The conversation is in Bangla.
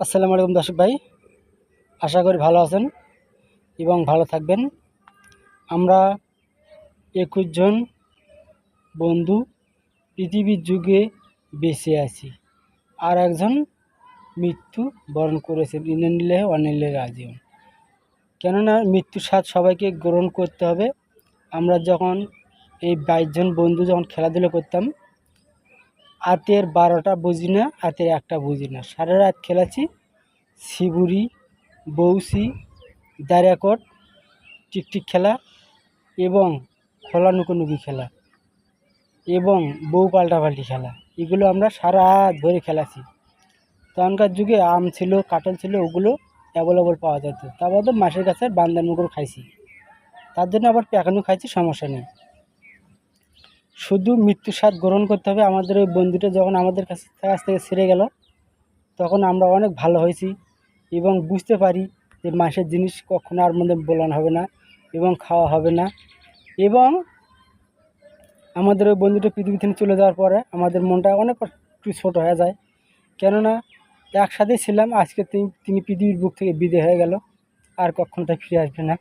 আসসালামু আলাইকুম দর্শক ভাই, আশা করি ভালো আছেন এবং ভালো থাকবেন। আমরা 21 জন বন্ধু পৃথিবীর যুগে বেঁচে আছি। আর একজন মৃত্যু বরণ করেছেন, ইন্নালিল্লাহি ওয়া ইন্না ইলাইহি রাজিউন। কেননা মৃত্যুর স্বাদ সবাইকে গ্রহণ করতে হবে। আমরা যখন এই 22 জন বন্ধু যখন খেলাধুলা করতাম, রাতের 12টা বুঝি না, রাতের 1টা বুঝি না, সারা রাত খেলেছি। শিবুরি, বউসি, দাঁড়িয়াকট, টিকটিক খেলা এবং খোলা লুকোচুরি খেলা এবং বউ পাল্টাপাল্টি খেলা, এগুলো আমরা সারা রাত ধরে খেলেছি। তখনকার যুগে আম ছিল, কাঁঠাল ছিল, ওগুলো অ্যাভেলেবল পাওয়া যেত। তা বাদে মাসের কাছে বান্দারমুগুর খাইছি, তার জন্য আবার প্যাকানো খাইছি, সমস্যা নেই। শুধু মৃত্যুর স্বাদ গ্রহণ করতে হবে। আমাদের ওই বন্ধুটা যখন আমাদের কাছ থেকে ছেড়ে গেল, তখন আমরা অনেক ভালো হয়েছি এবং বুঝতে পারি যে মাসের জিনিস কখনো আর মধ্যে বোলানো হবে না এবং খাওয়া হবে না। এবং আমাদের ওই বন্ধুটা পৃথিবী থেকে চলে যাওয়ার পরে আমাদের মনটা অনেক একটু ছোটো হয়ে যায়। কেননা একসাথেই ছিলাম, আজকে তিনি পৃথিবীর বুক থেকে বিদায় হয়ে গেল, আর কখনো তাই ফিরে আসবে না।